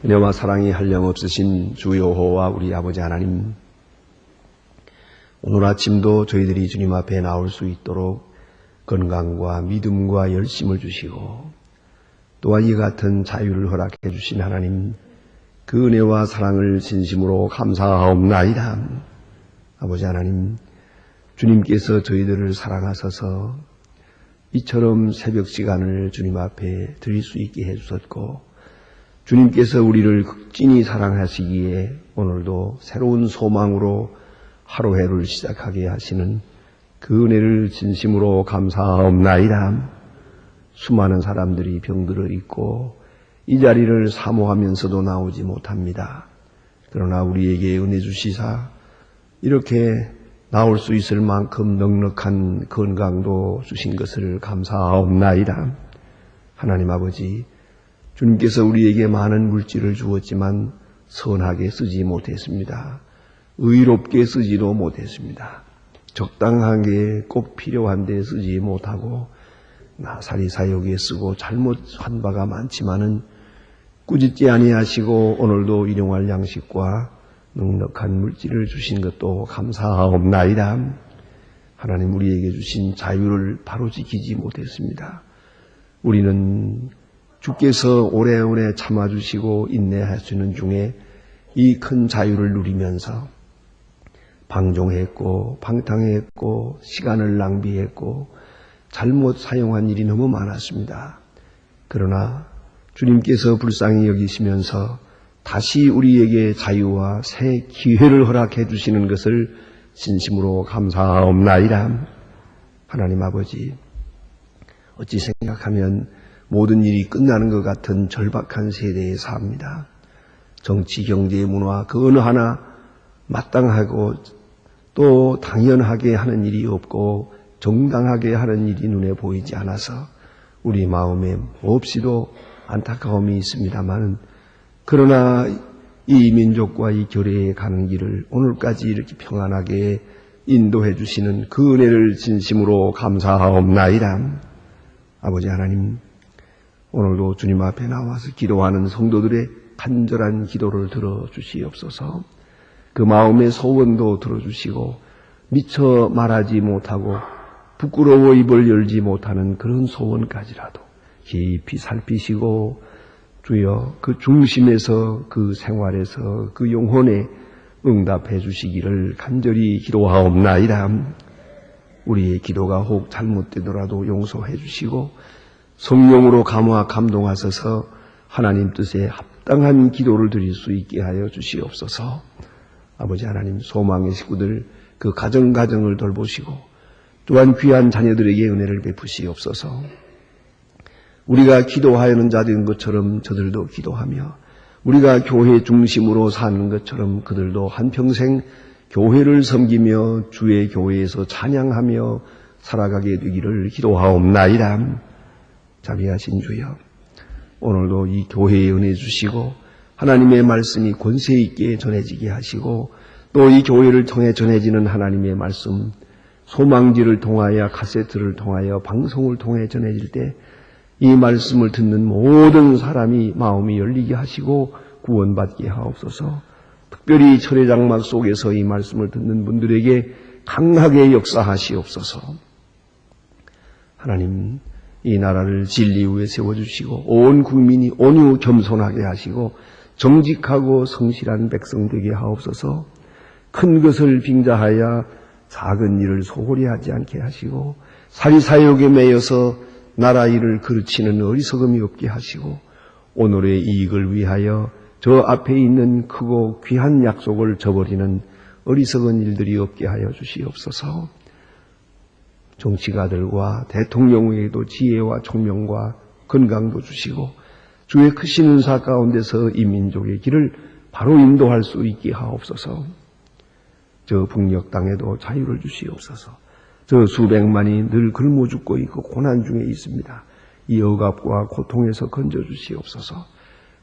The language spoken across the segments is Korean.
은혜와 사랑이 한량없으신 주 여호와 우리 아버지 하나님, 오늘 아침도 저희들이 주님 앞에 나올 수 있도록 건강과 믿음과 열심을 주시고 또한 이 같은 자유를 허락해 주신 하나님, 그 은혜와 사랑을 진심으로 감사하옵나이다. 아버지 하나님, 주님께서 저희들을 사랑하셔서 이처럼 새벽 시간을 주님 앞에 드릴 수 있게 해주셨고, 주님께서 우리를 극진히 사랑하시기에 오늘도 새로운 소망으로 하루해를 시작하게 하시는 그 은혜를 진심으로 감사하옵나이다. 수많은 사람들이 병들어 있고 이 자리를 사모하면서도 나오지 못합니다. 그러나 우리에게 은혜 주시사 이렇게 나올 수 있을 만큼 넉넉한 건강도 주신 것을 감사하옵나이다. 하나님 아버지, 주님께서 우리에게 많은 물질을 주었지만 선하게 쓰지 못했습니다. 의롭게 쓰지도 못했습니다. 적당하게 꼭 필요한 데 쓰지 못하고 나사리 사욕에 쓰고 잘못한 바가 많지만은 꾸짖지 아니하시고 오늘도 일용할 양식과 넉넉한 물질을 주신 것도 감사하옵나이다. 하나님, 우리에게 주신 자유를 바로 지키지 못했습니다. 우리는 주께서 오래오래 참아주시고 인내하시는 중에 이 큰 자유를 누리면서 방종했고 방탕했고 시간을 낭비했고 잘못 사용한 일이 너무 많았습니다. 그러나 주님께서 불쌍히 여기시면서 다시 우리에게 자유와 새 기회를 허락해 주시는 것을 진심으로 감사하옵나이다. 하나님 아버지, 어찌 생각하면 모든 일이 끝나는 것 같은 절박한 세대에 삽니다. 정치, 경제, 문화 그 어느 하나 마땅하고 또 당연하게 하는 일이 없고 정당하게 하는 일이 눈에 보이지 않아서 우리 마음에 몹시도 안타까움이 있습니다만, 그러나 이 민족과 이 교회에 가는 길을 오늘까지 이렇게 평안하게 인도해 주시는 그 은혜를 진심으로 감사하옵나이다. 아버지 하나님, 오늘도 주님 앞에 나와서 기도하는 성도들의 간절한 기도를 들어주시옵소서. 그 마음의 소원도 들어주시고 미처 말하지 못하고 부끄러워 입을 열지 못하는 그런 소원까지라도 깊이 살피시고 주여 그 중심에서 그 생활에서 그 영혼에 응답해 주시기를 간절히 기도하옵나이다. 우리의 기도가 혹 잘못되더라도 용서해 주시고 성령으로 감화 감동하셔서 하나님 뜻에 합당한 기도를 드릴 수 있게 하여 주시옵소서. 아버지 하나님, 소망의 식구들 그 가정을 돌보시고 또한 귀한 자녀들에게 은혜를 베푸시옵소서. 우리가 기도하여는 자들인 것처럼 저들도 기도하며 우리가 교회 중심으로 사는 것처럼 그들도 한평생 교회를 섬기며 주의 교회에서 찬양하며 살아가게 되기를 기도하옵나이다. 자비하신 주여, 오늘도 이 교회에 은혜 주시고 하나님의 말씀이 권세 있게 전해지게 하시고 또 이 교회를 통해 전해지는 하나님의 말씀, 소망지를 통하여 카세트를 통하여 방송을 통해 전해질 때 이 말씀을 듣는 모든 사람이 마음이 열리게 하시고 구원받게 하옵소서. 특별히 철의 장막 속에서 이 말씀을 듣는 분들에게 강하게 역사하시옵소서. 하나님, 이 나라를 진리 위에 세워주시고 온 국민이 온유 겸손하게 하시고 정직하고 성실한 백성 되게 하옵소서. 큰 것을 빙자하여 작은 일을 소홀히 하지 않게 하시고 사리사욕에 매여서 나라 일을 그르치는 어리석음이 없게 하시고 오늘의 이익을 위하여 저 앞에 있는 크고 귀한 약속을 저버리는 어리석은 일들이 없게 하여 주시옵소서. 정치가들과 대통령에게도 지혜와 총명과 건강도 주시고 주의 크신 은사 가운데서 이 민족의 길을 바로 인도할 수 있게 하옵소서. 저 북녘 땅에도 자유를 주시옵소서. 저 수백만이 늘 굶어 죽고 있고 고난 중에 있습니다. 이 억압과 고통에서 건져 주시옵소서.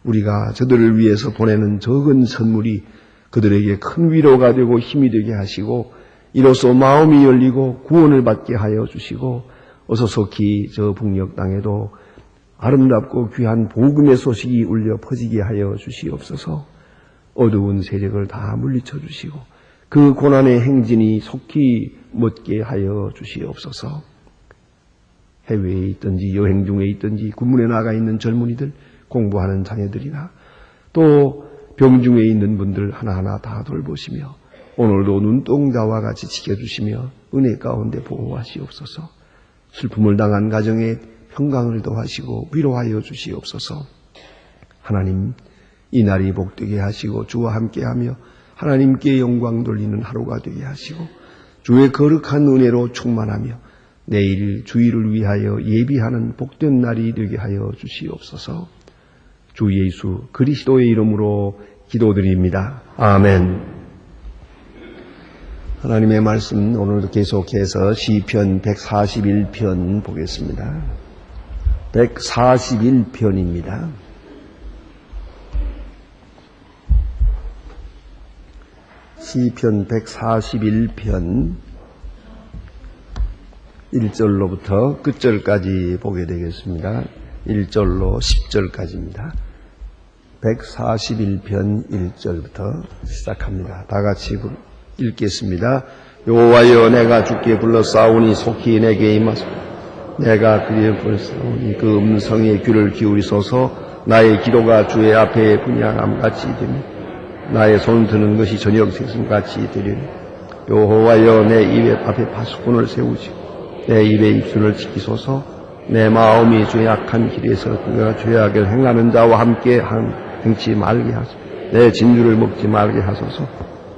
우리가 저들을 위해서 보내는 적은 선물이 그들에게 큰 위로가 되고 힘이 되게 하시고 이로써 마음이 열리고 구원을 받게 하여 주시고 어서 속히 저 북녘 땅에도 아름답고 귀한 복음의 소식이 울려 퍼지게 하여 주시옵소서. 어두운 세력을 다 물리쳐 주시고 그 고난의 행진이 속히 멎게 하여 주시옵소서. 해외에 있든지 여행 중에 있든지 군문에 나가 있는 젊은이들, 공부하는 자녀들이나 또 병중에 있는 분들 하나하나 다 돌보시며 오늘도 눈동자와 같이 지켜주시며 은혜 가운데 보호하시옵소서. 슬픔을 당한 가정에 평강을 더하시고 위로하여 주시옵소서. 하나님, 이 날이 복되게 하시고 주와 함께하며 하나님께 영광 돌리는 하루가 되게 하시고 주의 거룩한 은혜로 충만하며 내일 주일을 위하여 예비하는 복된 날이 되게 하여 주시옵소서. 주 예수 그리스도의 이름으로 기도드립니다. 아멘. 하나님의 말씀 오늘도 계속해서 시편 141편 보겠습니다. 141편입니다. 시편 141편 1절로부터 끝절까지 보게 되겠습니다. 1절로 10절까지입니다. 141편 1절부터 시작합니다. 다 같이 읽겠습니다. 여호와여, 내가 주께 불러싸우니 속히 내게 임하소서. 내가 그의 불러싸우니 그 음성에 귀를 기울이소서. 나의 기도가 주의 앞에 분향함같이 되며 나의 손 드는 것이 저녁 새송같이 되리니 여호와여, 내 입 앞에 파수꾼을 세우시고 내 입의 입술을 지키소서. 내 마음이 죄악한 길에서 그가 죄악을 행하는 자와 함께 행치 말게 하소서. 내 진주를 먹지 말게 하소서.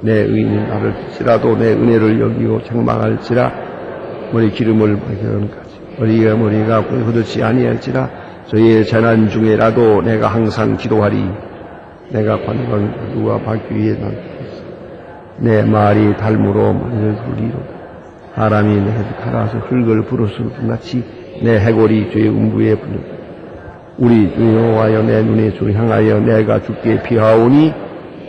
내 의인이 나를 듣지라도 내 은혜를 여기고 책망할지라. 머리 기름을 발견까지 머리가 흐듯이 아니할지라. 저의 재난 중에라도 내가 항상 기도하리. 내가 관광 누가 바퀴 위에 내 말이 달무로 만을 돌리로다. 바람이 내 갈아서 흙을 부르스를 같이 내 해골이 주의 음부에 불렀다. 우리 주 여호와여, 내 눈에 주 향하여 내가 주께 피하오니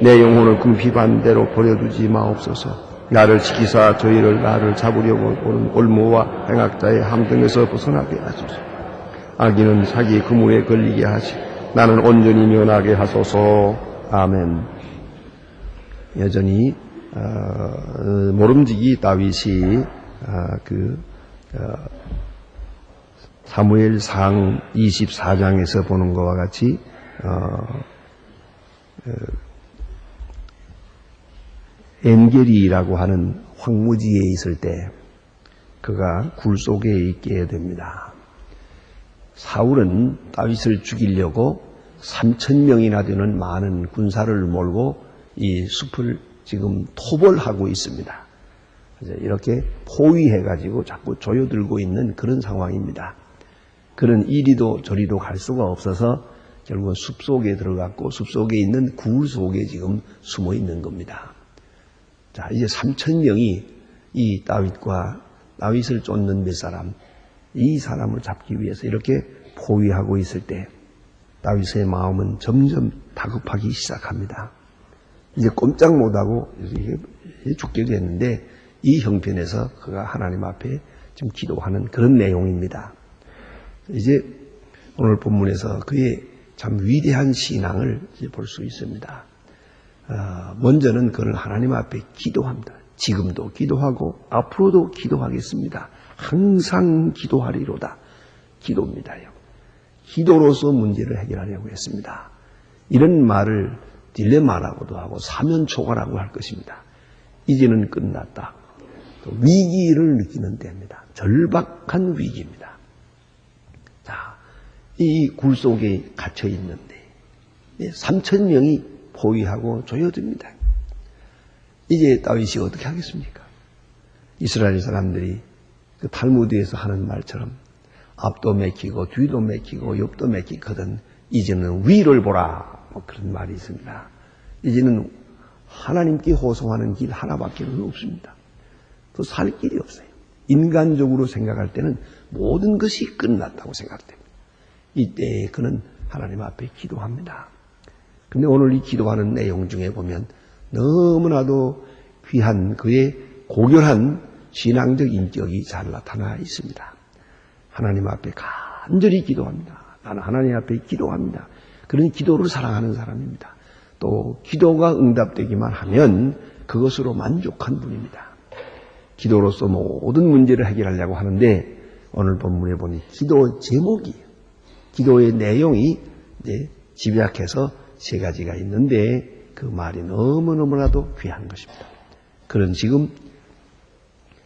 내 영혼을 궁피 반대로 버려두지 마옵소서. 나를 지키사 저희를 나를 잡으려고 오는 올무와 행악자의 함정에서 벗어나게 하소서. 악인은 사기 그물에 걸리게 하시 나는 온전히 면하게 하소서. 아멘. 여전히 모름지기 다윗이 사무엘상 24장에서 보는 것과 같이 엔겔이라고 하는 황무지에 있을 때 그가 굴 속에 있게 됩니다. 사울은 다윗을 죽이려고 3,000명이나 되는 많은 군사를 몰고 이 숲을 지금 토벌하고 있습니다. 이렇게 포위해가지고 자꾸 조여들고 있는 그런 상황입니다. 그는 이리도 저리도 갈 수가 없어서 결국은 숲속에 들어갔고 숲속에 있는 굴 속에 지금 숨어 있는 겁니다. 자, 이제 3,000명이 이 다윗을 쫓는 몇 사람, 이 사람을 잡기 위해서 이렇게 포위하고 있을 때 다윗의 마음은 점점 다급하기 시작합니다. 이제 꼼짝 못하고 죽게 됐는데 이 형편에서 그가 하나님 앞에 지금 기도하는 그런 내용입니다. 이제 오늘 본문에서 그의 참 위대한 신앙을 볼 수 있습니다. 먼저는 그는 하나님 앞에 기도합니다. 지금도 기도하고 앞으로도 기도하겠습니다. 항상 기도하리로다. 기도입니다요. 기도로서 문제를 해결하려고 했습니다. 이런 말을 딜레마라고도 하고 사면초가라고 할 것입니다. 이제는 끝났다. 또 위기를 느끼는 때입니다. 절박한 위기입니다. 자, 이 굴 속에 갇혀 있는데 3,000명이 포위하고 조여듭니다. 이제 다윗이 어떻게 하겠습니까? 이스라엘 사람들이 그 탈무드에서 하는 말처럼 앞도 맥히고 뒤도 맥히고 옆도 맥히거든 이제는 위를 보라. 그런 말이 있습니다. 이제는 하나님께 호소하는 길 하나밖에 없습니다. 더 살 길이 없어요. 인간적으로 생각할 때는 모든 것이 끝났다고 생각됩니다. 이때 그는 하나님 앞에 기도합니다. 근데 오늘 이 기도하는 내용 중에 보면 너무나도 귀한 그의 고결한 신앙적 인격이 잘 나타나 있습니다. 하나님 앞에 간절히 기도합니다. 나는 하나님 앞에 기도합니다. 그런 기도를 사랑하는 사람입니다. 또 기도가 응답되기만 하면 그것으로 만족한 분입니다. 기도로서 모든 문제를 해결하려고 하는데 오늘 본문에 보니 기도 제목이, 기도의 내용이 이제 집약해서 3가지가 있는데 그 말이 너무너무나도 귀한 것입니다. 그런 지금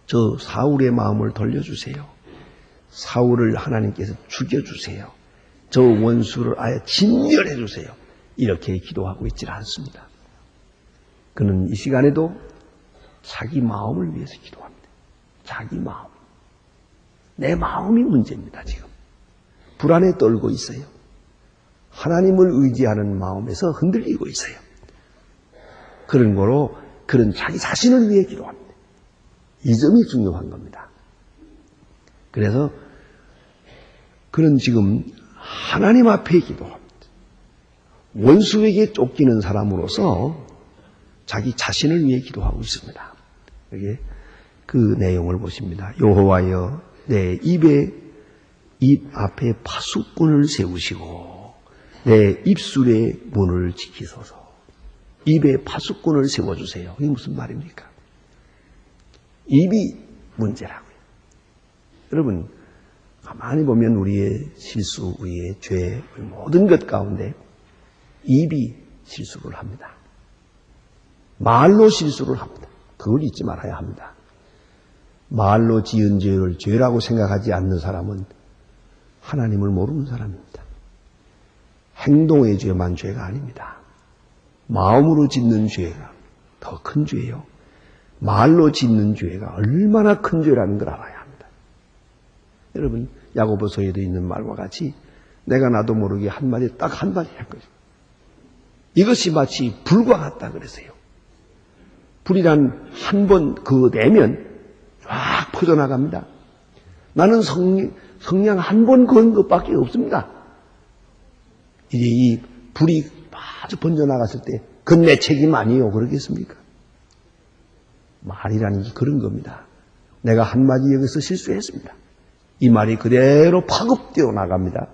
저 사울의 마음을 돌려주세요. 사울을 하나님께서 죽여주세요. 저 원수를 아예 진멸해주세요. 이렇게 기도하고 있지 않습니다. 그는 이 시간에도 자기 마음을 위해서 기도합니다. 자기 마음. 내 마음이 문제입니다, 지금. 불안에 떨고 있어요. 하나님을 의지하는 마음에서 흔들리고 있어요. 그런 거로 그런 자기 자신을 위해 기도합니다. 이 점이 중요한 겁니다. 그래서 그는 지금 하나님 앞에 기도합니다. 원수에게 쫓기는 사람으로서 자기 자신을 위해 기도하고 있습니다. 여기 그 내용을 보십니다. 여호와여 내 입 앞에 파수꾼을 세우시고 내 입술의 문을 지키소서. 입에 파수꾼을 세워주세요. 이게 무슨 말입니까? 입이 문제라고요. 여러분 가만히 보면 우리의 실수, 우리의 죄, 모든 것 가운데 입이 실수를 합니다. 말로 실수를 합니다. 그걸 잊지 말아야 합니다. 말로 지은 죄를 죄라고 생각하지 않는 사람은 하나님을 모르는 사람입니다. 행동의 죄만 죄가 아닙니다. 마음으로 짓는 죄가 더 큰 죄예요. 말로 짓는 죄가 얼마나 큰 죄라는 걸 알아야 합니다. 여러분 야고보서에도 있는 말과 같이 내가 나도 모르게 한마디 딱 한마디 한 거죠. 이것이 마치 불과 같다 그랬어요. 불이란 한 번 그 내면 쫙 퍼져나갑니다. 나는 성냥 한 번 그은 것밖에 없습니다. 이제 이 불이 아주 번져나갔을 때 그건 내 책임 아니에요. 그러겠습니까? 말이라는 게 그런 겁니다. 내가 한마디 여기서 실수했습니다. 이 말이 그대로 파급되어 나갑니다.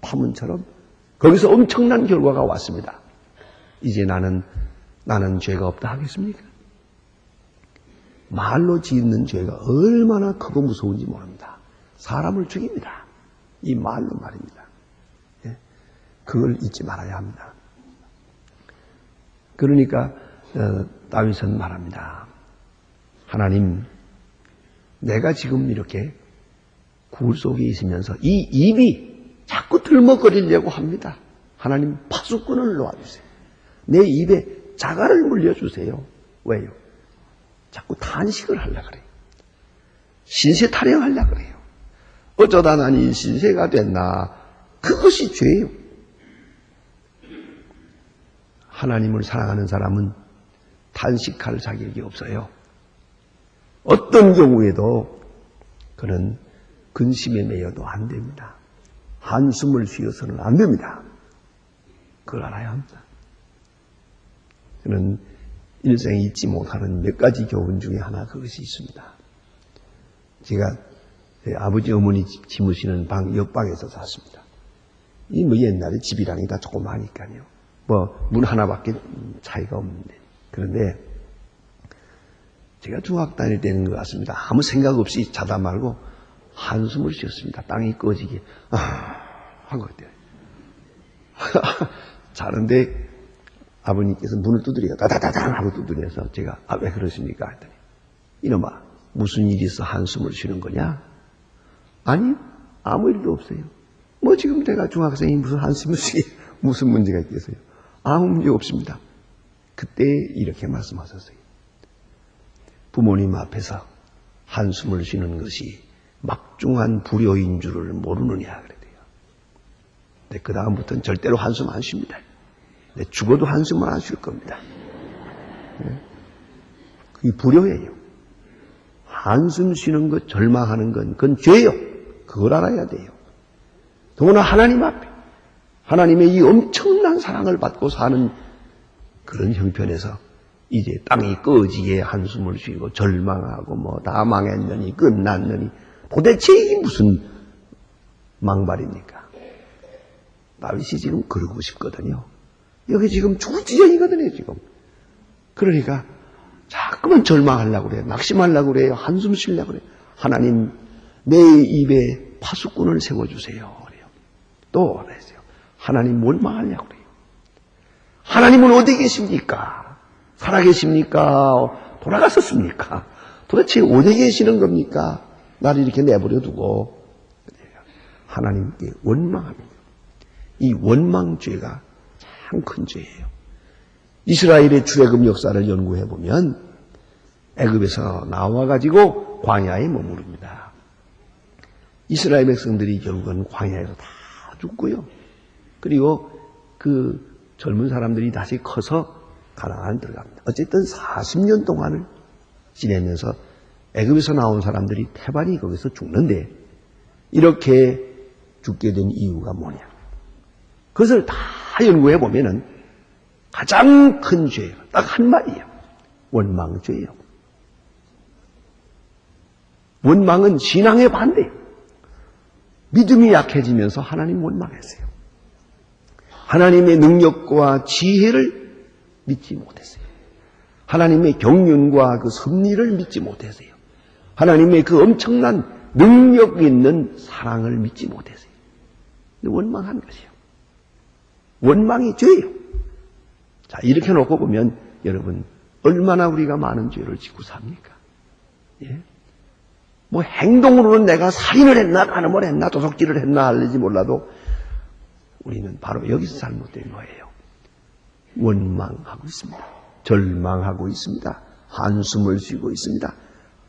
파문처럼. 거기서 엄청난 결과가 왔습니다. 이제 나는 죄가 없다 하겠습니까? 말로 짓는 죄가 얼마나 크고 무서운지 모릅니다. 사람을 죽입니다. 이 말로 말입니다. 예? 그걸 잊지 말아야 합니다. 그러니까 다윗은 말합니다. 하나님, 내가 지금 이렇게 굴 속에 있으면서 이 입이 자꾸 들먹거리려고 합니다. 하나님 파수꾼을 놓아주세요. 내 입에 자갈을 물려주세요. 왜요? 자꾸 탄식을 하려고 그래요. 신세 타령하려고 그래요. 어쩌다 나니 신세가 됐나. 그것이 죄예요. 하나님을 사랑하는 사람은 탄식할 자격이 없어요. 어떤 경우에도 그는 근심에 매여도 안 됩니다. 한숨을 쉬어서는 안 됩니다. 그걸 알아야 합니다. 저는 일생에 잊지 못하는 몇 가지 교훈 중에 하나 그것이 있습니다. 제가 아버지 어머니 지무시는 방 옆방에서 샀습니다. 이 뭐 옛날에 집이라니 다 조그마하니까요. 뭐 문 하나밖에 차이가 없는데. 그런데 제가 중학 다닐 때는 것 같습니다. 아무 생각 없이 자다 말고 한숨을 쉬었습니다. 땅이 꺼지게 한 것 같아요. 자는데 아버님께서 문을 두드려요. 다다다당 하고 두드려서 제가 왜 그러십니까? 했더니 이놈아 무슨 일이 있어 한숨을 쉬는 거냐? 아니 아무 일도 없어요. 뭐 지금 내가 중학생이 무슨 한숨을 쉬게 무슨 문제가 있겠어요? 아무 문제 없습니다. 그때 이렇게 말씀하셨어요. 부모님 앞에서 한숨을 쉬는 것이 막중한 불효인 줄을 모르느냐 그래요. 근데 그 다음부터는 절대로 한숨 안 쉽니다. 죽어도 한숨을 안 쉴 겁니다. 그게 불효예요. 한숨 쉬는 것, 절망하는 건 그건 죄예요. 그걸 알아야 돼요. 더구나 하나님 앞에 하나님의 이 엄청난 사랑을 받고 사는 그런 형편에서 이제 땅이 꺼지게 한숨을 쉬고 절망하고 뭐 다 망했느니 끝났느니 도대체 이게 무슨 망발입니까? 다윗이 지금 그러고 싶거든요. 여기 지금 죽을 지경이거든요, 지금. 그러니까 자꾸만 절망하려고 그래요. 낙심하려고 그래요. 한숨 쉬려고 그래요. 하나님, 내 입에 파수꾼을 세워주세요. 그래요. 또 그랬어요. 하나님 원망하려고 그래요. 하나님은 어디 계십니까? 살아계십니까? 돌아가셨습니까? 도대체 어디 계시는 겁니까? 나를 이렇게 내버려 두고 하나님께 원망합니다. 이 원망죄가 참 큰 죄예요. 이스라엘의 출애굽 역사를 연구해 보면 애굽에서 나와가지고 광야에 머무릅니다. 이스라엘 백성들이 결국은 광야에서 다 죽고요. 그리고 그 젊은 사람들이 다시 커서 가나안에 들어갑니다. 어쨌든 40년 동안을 지내면서 애굽에서 나온 사람들이 태반이 거기서 죽는데 이렇게 죽게 된 이유가 뭐냐? 그것을 다 연구해 보면은 가장 큰 죄예요. 딱 한 마디예요. 원망죄예요. 원망은 신앙의 반대예요. 믿음이 약해지면서 하나님 원망했어요. 하나님의 능력과 지혜를 믿지 못했어요. 하나님의 경륜과 그 섭리를 믿지 못했어요. 하나님의 그 엄청난 능력 있는 사랑을 믿지 못했어요. 원망한 것이요. 원망이 죄예요. 자, 이렇게 놓고 보면 여러분 얼마나 우리가 많은 죄를 짓고 삽니까? 예? 뭐 행동으로는 내가 살인을 했나 간음을 했나 도둑질을 했나 알지 몰라도 우리는 바로 여기서 잘못된 거예요. 원망하고 있습니다. 절망하고 있습니다. 한숨을 쉬고 있습니다.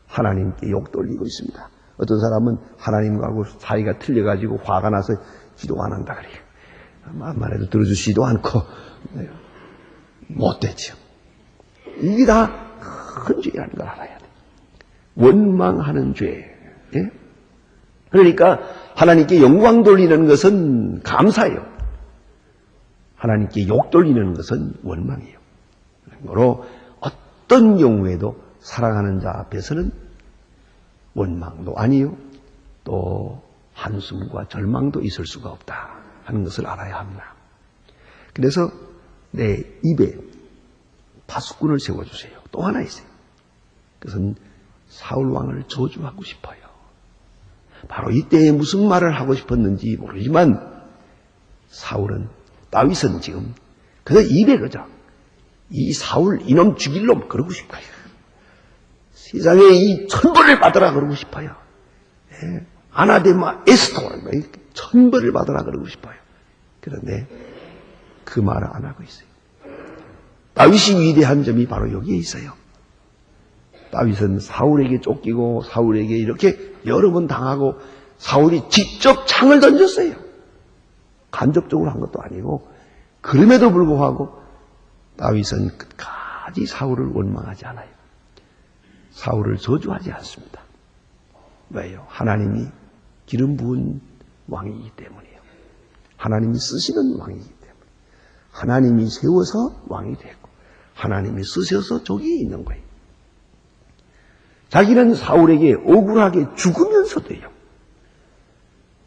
하나님께 욕 돌리고 있습니다. 어떤 사람은 하나님하고 사이가 틀려가지고 화가 나서 기도 안 한다 그래요. 말해도 들어주시지도 않고 못되죠. 이게 다 큰 죄라는 걸 알아야 돼요. 원망하는 죄. 예? 그러니까 하나님께 영광 돌리는 것은 감사예요. 하나님께 욕 돌리는 것은 원망이에요. 그러므로 어떤 경우에도 사랑하는 자 앞에서는 원망도 아니요. 또 한숨과 절망도 있을 수가 없다 하는 것을 알아야 합니다. 그래서 내 입에 파수꾼을 세워주세요. 또 하나 있어요. 그것은 사울 왕을 저주하고 싶어요. 바로 이때에 무슨 말을 하고 싶었는지 모르지만 다윗은 지금 그저 입에 그저 이 사울 이놈 죽일 놈 그러고 싶어요. 세상에 이 천벌을 받으라 그러고 싶어요. 예. 아나데마 에스토 천벌을 받으라 그러고 싶어요. 그런데 그 말을 안 하고 있어요. 다윗이 위대한 점이 바로 여기에 있어요. 다윗은 사울에게 쫓기고 사울에게 이렇게 여러 번 당하고 사울이 직접 창을 던졌어요. 간접적으로 한 것도 아니고 그럼에도 불구하고 다윗은 끝까지 사울을 원망하지 않아요. 사울을 저주하지 않습니다. 왜요? 하나님이 기름 부은 왕이기 때문이에요. 하나님이 쓰시는 왕이기 때문에. 하나님이 세워서 왕이 되고 하나님이 쓰셔서 저기 있는 거예요. 자기는 사울에게 억울하게 죽으면서도요.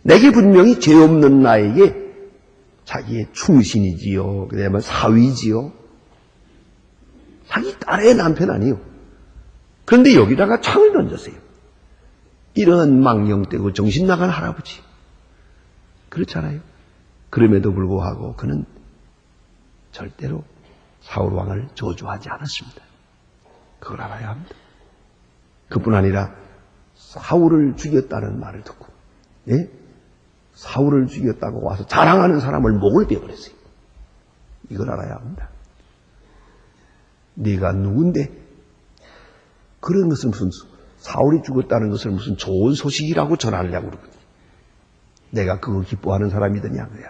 내게 분명히 죄 없는 나에게 자기의 충신이지요. 그 다음에 사위지요. 자기 딸의 남편 아니요. 그런데 여기다가 창을 던졌어요. 이런 망령되고 정신 나간 할아버지. 그렇잖아요. 그럼에도 불구하고 그는 절대로 사울 왕을 저주하지 않았습니다. 그걸 알아야 합니다. 그뿐 아니라 사울을 죽였다는 말을 듣고 예? 사울을 죽였다고 와서 자랑하는 사람을 목을 베어버렸어요. 이걸 알아야 합니다. 네가 누군데 그런 것을 무슨 사울이 죽었다는 것을 무슨 좋은 소식이라고 전하려고 그러거든요. 내가 그거 기뻐하는 사람이더냐 그래요.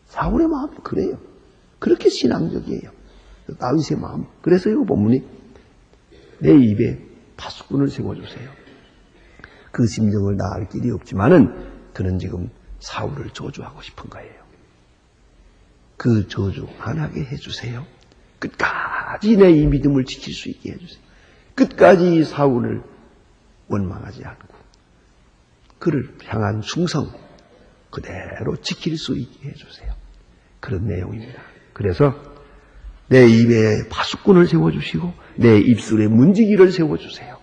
사울의 마음이 그래요. 그렇게 신앙적이에요. 다윗의 마음. 그래서 이 본문이 내 입에 파수꾼을 세워주세요. 그 심정을 다 알 길이 없지만은 그는 지금 사울을 저주하고 싶은 거예요. 그 저주 안 하게 해주세요. 끝까지 내 이 믿음을 지킬 수 있게 해주세요. 끝까지 사울을 원망하지 않고 그를 향한 충성, 그대로 지킬 수 있게 해주세요. 그런 내용입니다. 그래서 내 입에 파수꾼을 세워주시고 내 입술에 문지기를 세워주세요.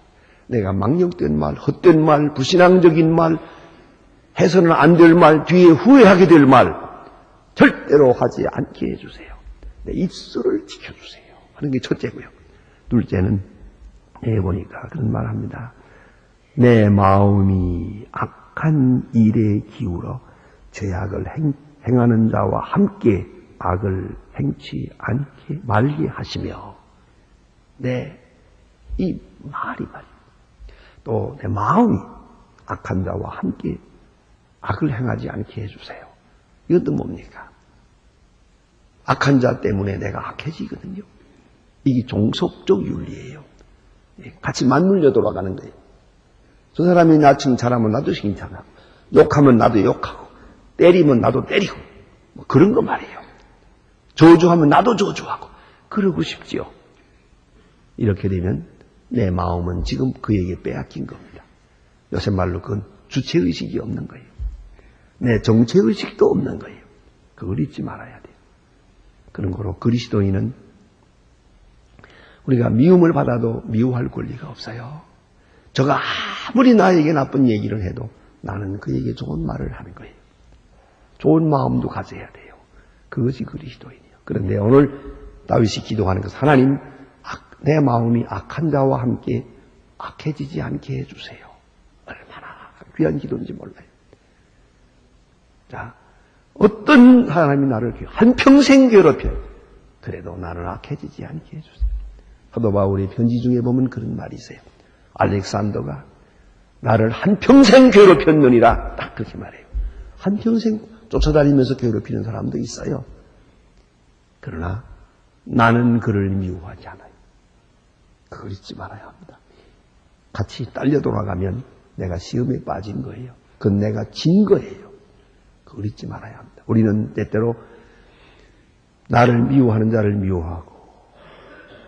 내가 망령된 말, 헛된 말, 불신앙적인 말, 해서는 안 될 말, 뒤에 후회하게 될 말 절대로 하지 않게 해주세요. 내 입술을 지켜주세요 하는 게 첫째고요. 둘째는 보니까 그런 말 합니다. 내 마음이 악한 일에 기울어 죄악을 행하는 자와 함께 악을 행치 않게 말게 하시며 이 말이 또 내 마음이 악한 자와 함께 악을 행하지 않게 해주세요. 이것도 뭡니까? 악한 자 때문에 내가 악해지거든요. 이게 종속적 윤리예요. 같이 맞물려 돌아가는 거예요. 저 사람이 나 칭찬하면 나도 칭찬하고, 욕하면 나도 욕하고, 때리면 나도 때리고, 뭐 그런 거 말이에요. 저주하면 나도 저주하고, 그러고 싶지요. 이렇게 되면 내 마음은 지금 그에게 빼앗긴 겁니다. 요새 말로 그건 주체의식이 없는 거예요. 내 정체의식도 없는 거예요. 그걸 잊지 말아야 돼요. 그런 거로 그리스도인은 우리가 미움을 받아도 미워할 권리가 없어요. 저가 아무리 나에게 나쁜 얘기를 해도 나는 그에게 좋은 말을 하는 거예요. 좋은 마음도 가져야 돼요. 그것이 그리스도인이에요. 그런데 오늘 다윗이 기도하는 것은 하나님, 내 마음이 악한 자와 함께 악해지지 않게 해주세요. 얼마나 귀한 기도인지 몰라요. 자, 어떤 사람이 나를 한평생 괴롭혀요. 그래도 나는 악해지지 않게 해주세요. 사도 바울의 편지 중에 보면 그런 말이 있어요. 알렉산더가 나를 한평생 괴롭혔느니라 딱 그렇게 말해요. 한평생 쫓아다니면서 괴롭히는 사람도 있어요. 그러나 나는 그를 미워하지 않아요. 그걸 잊지 말아야 합니다. 같이 딸려 돌아가면 내가 시험에 빠진 거예요. 그건 내가 진 거예요. 그걸 잊지 말아야 합니다. 우리는 때때로 나를 미워하는 자를 미워하고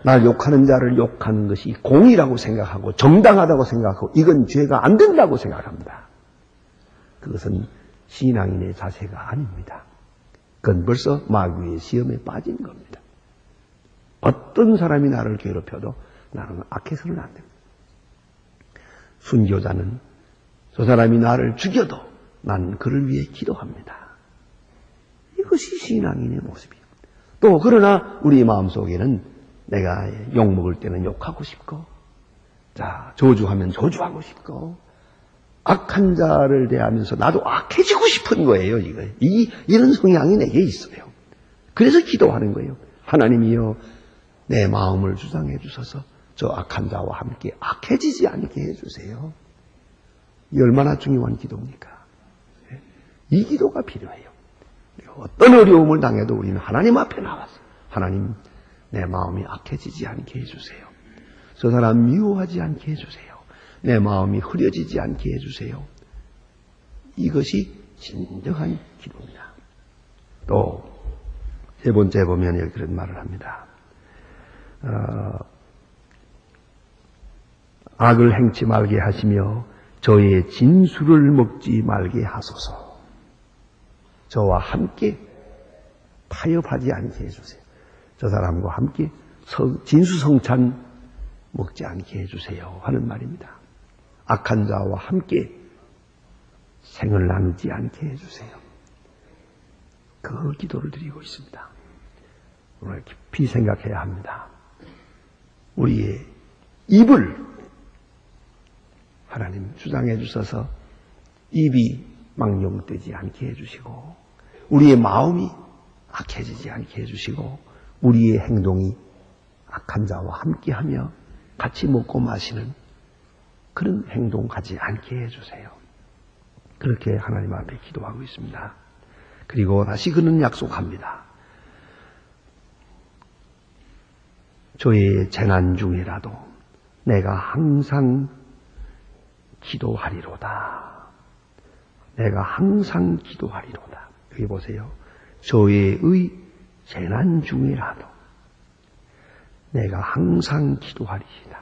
날 욕하는 자를 욕하는 것이 공의라고 생각하고 정당하다고 생각하고 이건 죄가 안 된다고 생각합니다. 그것은 신앙인의 자세가 아닙니다. 그건 벌써 마귀의 시험에 빠진 겁니다. 어떤 사람이 나를 괴롭혀도 나는 악해서는 안 됩니다. 순교자는 저 사람이 나를 죽여도 난 그를 위해 기도합니다. 이것이 신앙인의 모습이에요. 또 그러나 우리 마음속에는 내가 욕먹을 때는 욕하고 싶고, 자, 저주하면 저주하고 싶고, 악한 자를 대하면서 나도 악해지고 싶은 거예요, 이거. 이런 성향이 내게 있어요. 그래서 기도하는 거예요. 하나님이여, 내 마음을 주장해 주셔서 저 악한 자와 함께 악해지지 않게 해주세요. 이 얼마나 중요한 기도입니까? 이 기도가 필요해요. 어떤 어려움을 당해도 우리는 하나님 앞에 나와서 하나님, 내 마음이 악해지지 않게 해주세요. 저 사람 미워하지 않게 해주세요. 내 마음이 흐려지지 않게 해주세요. 이것이 진정한 기도입니다. 또 세 번째 보면 여기 그런 말을 합니다. 악을 행치 말게 하시며 저의 진술을 먹지 말게 하소서. 저와 함께 타협하지 않게 해주세요. 저 사람과 함께 진수성찬 먹지 않게 해주세요 하는 말입니다. 악한 자와 함께 생을 나누지 않게 해주세요. 그 기도를 드리고 있습니다. 오늘 깊이 생각해야 합니다. 우리의 입을 하나님 주장해 주셔서 입이 망령되지 않게 해주시고 우리의 마음이 악해지지 않게 해주시고 우리의 행동이 악한 자와 함께하며 같이 먹고 마시는 그런 행동 가지 않게 해주세요. 그렇게 하나님 앞에 기도하고 있습니다. 그리고 다시 그는 약속합니다. 저의 재난 중이라도 내가 항상 기도하리로다. 내가 항상 기도하리로다. 여기 보세요. 저의 재난 중이라도 내가 항상 기도하리이다.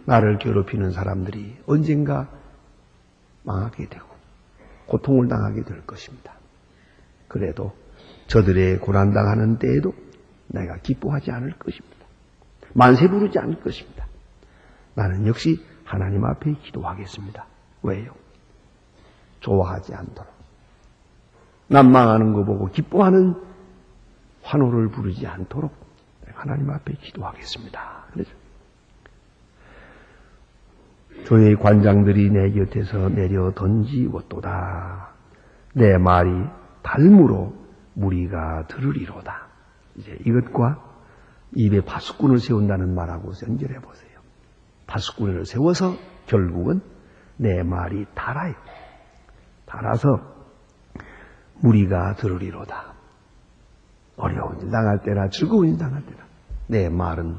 나를 괴롭히는 사람들이 언젠가 망하게 되고 고통을 당하게 될 것입니다. 그래도 저들의 고난당하는 때에도 내가 기뻐하지 않을 것입니다. 만세 부르지 않을 것입니다. 나는 역시 하나님 앞에 기도하겠습니다. 왜요? 좋아하지 않도록. 난망하는 거 보고 기뻐하는 환호를 부르지 않도록 하나님 앞에 기도하겠습니다. 그래서 조의 관장들이 내 곁에서 내려 던지웠도다. 내 말이 달무로 무리가 들으리로다. 이제 이것과 입에 파수꾼을 세운다는 말하고 연결해 보세요. 파수꾼을 세워서 결국은 내 말이 달아요. 달아서 무리가 들으리로다. 어려운 일 당할 때나 즐거운 일 당할 때나 내 말은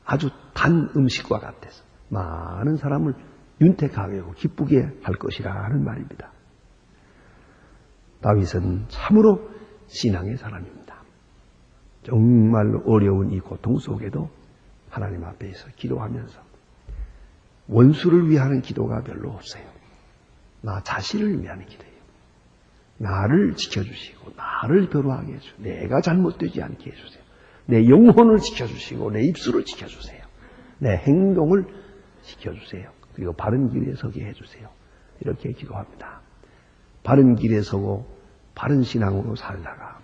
아주 단 음식과 같아서 많은 사람을 윤택하게 하고 기쁘게 할 것이라 하는 말입니다. 다윗은 참으로 신앙의 사람입니다. 정말로 어려운 이 고통 속에도 하나님 앞에서 기도하면서 원수를 위하는 기도가 별로 없어요. 나 자신을 위하는 기도예요. 나를 지켜주시고 나를 변화하게 해주세요. 내가 잘못되지 않게 해주세요. 내 영혼을 지켜주시고 내 입술을 지켜주세요. 내 행동을 지켜주세요. 그리고 바른 길에 서게 해주세요. 이렇게 기도합니다. 바른 길에 서고 바른 신앙으로 살다가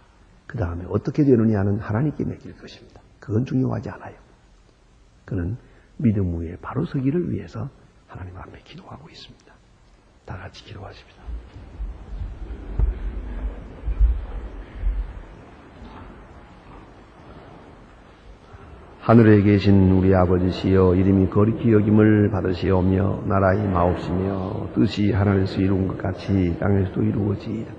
그 다음에 어떻게 되느냐는 하나님께 맡길 것입니다. 그건 중요하지 않아요. 그는 믿음 위에 바로 서기를 위해서 하나님 앞에 기도하고 있습니다. 다 같이 기도하십시다. 하늘에 계신 우리 아버지시여, 이름이 거룩히 여김을 받으시오며 나라의 마옵시며 뜻이 하늘에서 이룬 것 같이 땅에서도 이루어지이다.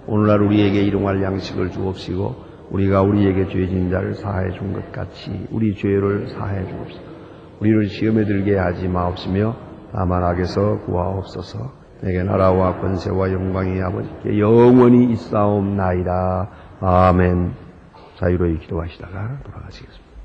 오늘날 우리에게 일용할 양식을 주옵시고 우리가 우리에게 죄진 자를 사하여 준 것 같이 우리 죄를 사하여 주옵시고 우리를 시험에 들게 하지 마옵시며 다만 악에서 구하옵소서. 내게 나라와 권세와 영광이 아버지께 영원히 있사옵나이다. 아멘. 자유로이 기도하시다가 돌아가시겠습니다.